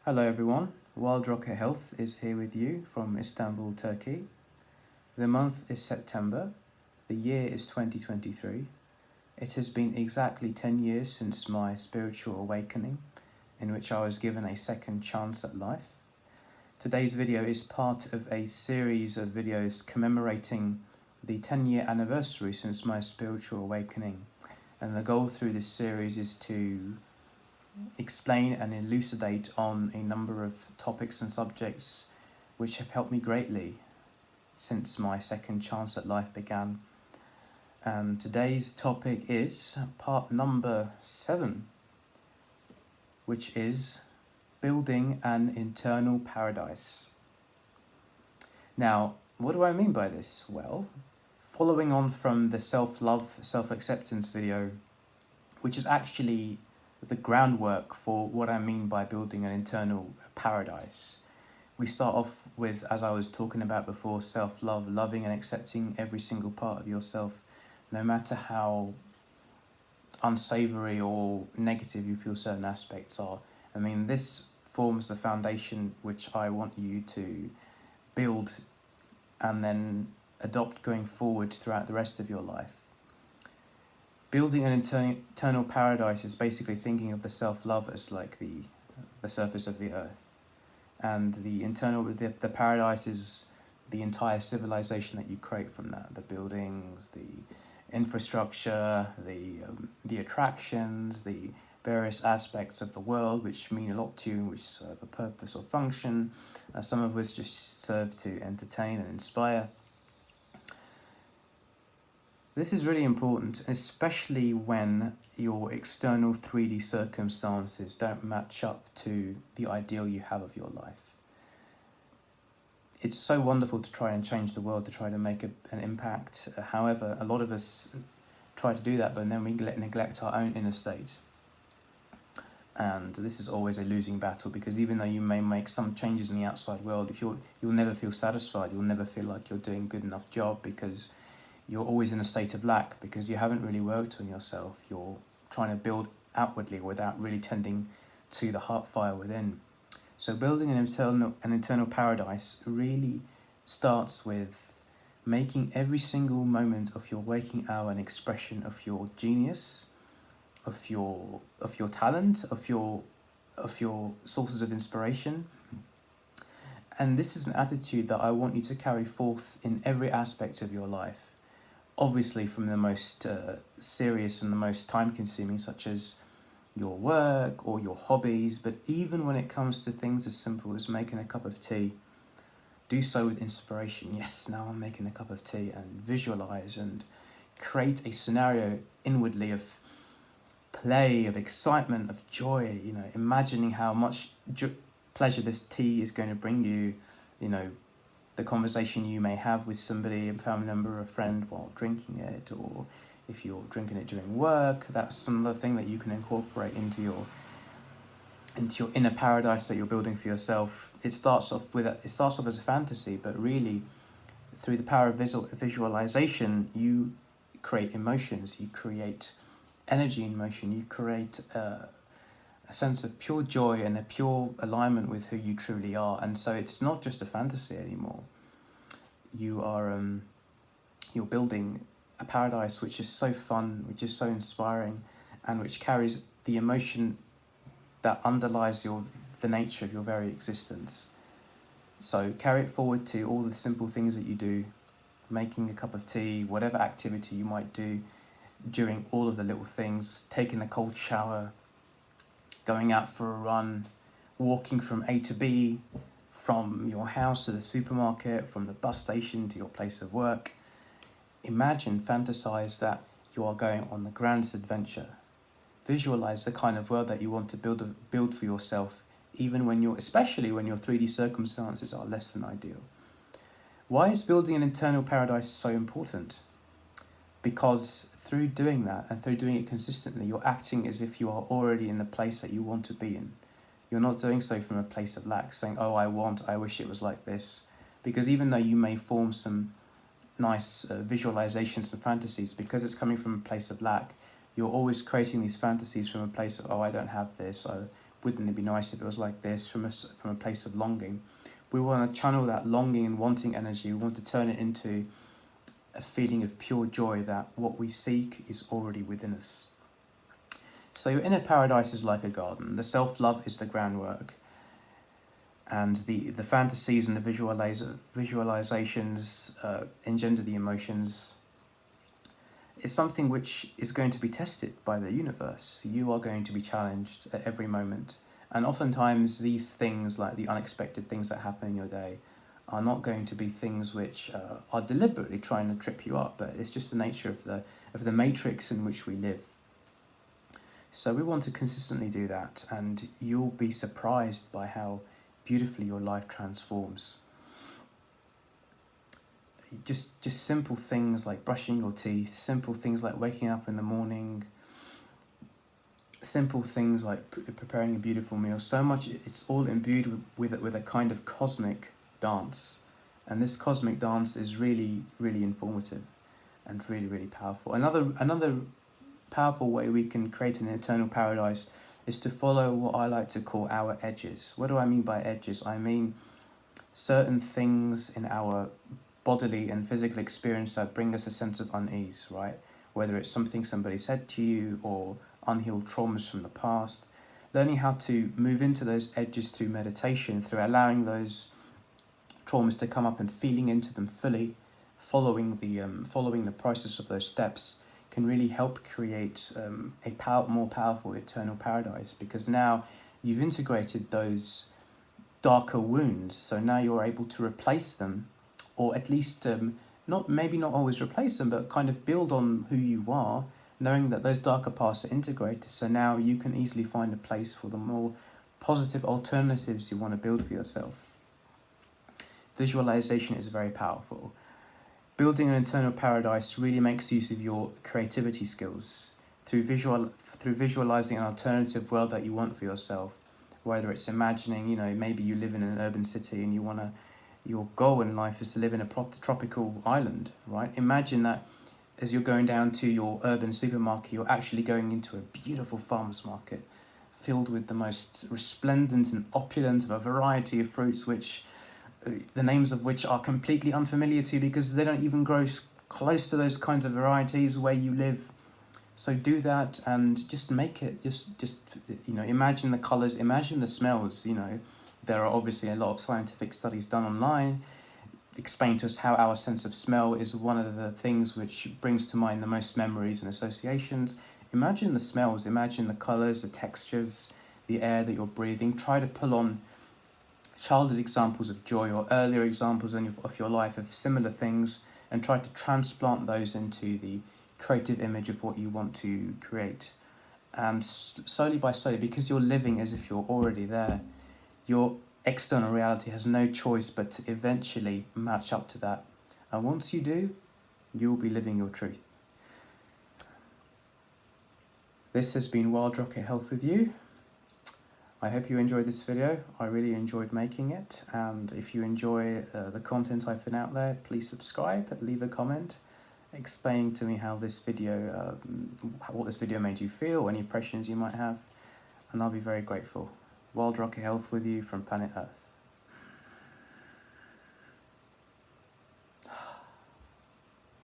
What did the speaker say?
Hello everyone, Wild Rocket Health is here with you from Istanbul, Turkey. The month is September, the year is 2023. It has been exactly 10 years since my spiritual awakening, in which I was given a second chance at life. Today's video is part of a series of videos commemorating the 10-year anniversary since my spiritual awakening. And the goal through this series is to explain and elucidate on a number of topics and subjects which have helped me greatly since my second chance at life began. And today's topic is part number 7, which is building an internal paradise. Now, what do I mean by this? Well, following on from the self-love, self-acceptance video, which is actually the groundwork for what I mean by building an internal paradise. We start off with, as I was talking about before, self-love, loving and accepting every single part of yourself, no matter how unsavory or negative you feel certain aspects are. I mean, this forms the foundation which I want you to build and then adopt going forward throughout the rest of your life. Building an internal paradise is basically thinking of the self-love as like the surface of the earth, and the paradise is the entire civilization that you create from that: the buildings, the infrastructure, the attractions, the various aspects of the world which mean a lot to you, which serve a purpose or function, some of which just serve to entertain and inspire. This is really important, especially when your external 3D circumstances don't match up to the ideal you have of your life. It's so wonderful to try and change the world, to try to make an impact. However, a lot of us try to do that, but then we neglect our own inner state. And this is always a losing battle, because even though you may make some changes in the outside world, if you'll never feel satisfied, you'll never feel like you're doing a good enough job, because you're always in a state of lack, because you haven't really worked on yourself. You're trying to build outwardly without really tending to the heart fire within. So building an internal paradise really starts with making every single moment of your waking hour an expression of your genius, of your talent, of your sources of inspiration. And this is an attitude that I want you to carry forth in every aspect of your life. Obviously from the most serious and the most time-consuming, such as your work or your hobbies, but even when it comes to things as simple as making a cup of tea, do so with inspiration. Yes, now I'm making a cup of tea, and visualize and create a scenario inwardly of play, of excitement, of joy, imagining how much pleasure this tea is going to bring you, the conversation you may have with somebody, a family member or a friend while drinking it, or if you're drinking it during work, that's some other thing that you can incorporate into your inner paradise that you're building for yourself. It starts off as a fantasy, but really through the power of visualization, you create emotions, you create energy in motion, you create a sense of pure joy and a pure alignment with who you truly are. And so it's not just a fantasy anymore. You are you're building a paradise which is so fun, which is so inspiring, and which carries the emotion that underlies the nature of your very existence. So carry it forward to all the simple things that you do, making a cup of tea, whatever activity you might do during all of the little things, taking a cold shower, going out for a run, walking from A to B, from your house to the supermarket, from the bus station to your place of work. Imagine, fantasize that you are going on the grandest adventure. Visualize the kind of world that you want to build for yourself, especially when your 3D circumstances are less than ideal. Why is building an internal paradise so important? Because through doing that, and through doing it consistently, you're acting as if you are already in the place that you want to be in. You're not doing so from a place of lack, saying, oh, I wish it was like this. Because even though you may form some nice visualizations and fantasies, because it's coming from a place of lack, you're always creating these fantasies from a place of, oh, I don't have this, oh, wouldn't it be nice if it was like this, from a place of longing. We want to channel that longing and wanting energy. We want to turn it into a feeling of pure joy that what we seek is already within us. So your inner paradise is like a garden. The self-love is the groundwork. And the fantasies and the visualizations engender the emotions. It's something which is going to be tested by the universe. You are going to be challenged at every moment. And oftentimes these things, like the unexpected things that happen in your day, are not going to be things which are deliberately trying to trip you up, but it's just the nature of the matrix in which we live. So we want to consistently do that, and you'll be surprised by how beautifully your life transforms. Just simple things like brushing your teeth, simple things like waking up in the morning, simple things like preparing a beautiful meal. So much, it's all imbued with a kind of cosmic dance. And this cosmic dance is really, really informative and really, really powerful. Another powerful way we can create an eternal paradise is to follow what I like to call our edges. What do I mean by edges? I mean certain things in our bodily and physical experience that bring us a sense of unease, right? Whether it's something somebody said to you or unhealed traumas from the past. Learning how to move into those edges through meditation, through allowing those traumas to come up and feeling into them fully, following the process of those steps, can really help create a more powerful eternal paradise, because now you've integrated those darker wounds. So now you're able to replace them, or at least not always replace them, but kind of build on who you are, knowing that those darker pasts are integrated. So now you can easily find a place for the more positive alternatives you want to build for yourself. Visualization is very powerful. Building an internal paradise really makes use of your creativity skills through visualizing an alternative world that you want for yourself. Whether it's imagining, maybe you live in an urban city and your goal in life is to live in a tropical island, right? Imagine that as you're going down to your urban supermarket, you're actually going into a beautiful farmer's market filled with the most resplendent and opulent of a variety of fruits, which the names of which are completely unfamiliar to you because they don't even grow close to those kinds of varieties where you live. So do that and just make it, imagine the colours, imagine the smells. There are obviously a lot of scientific studies done online explain to us how our sense of smell is one of the things which brings to mind the most memories and associations. Imagine the smells, imagine the colours, the textures, the air that you're breathing. Try to pull on childhood examples of joy or earlier examples of your life of similar things and try to transplant those into the creative image of what you want to create. And slowly by slowly, because you're living as if you're already there, your external reality has no choice but to eventually match up to that. And once you do, you'll be living your truth. This has been Wild Rocket Health with you. I hope you enjoyed this video. I really enjoyed making it, and if you enjoy the content I put out there, please subscribe, leave a comment explaining to me how this video, what this video made you feel, any impressions you might have, and I'll be very grateful. Wild Rocket Health with you from planet Earth.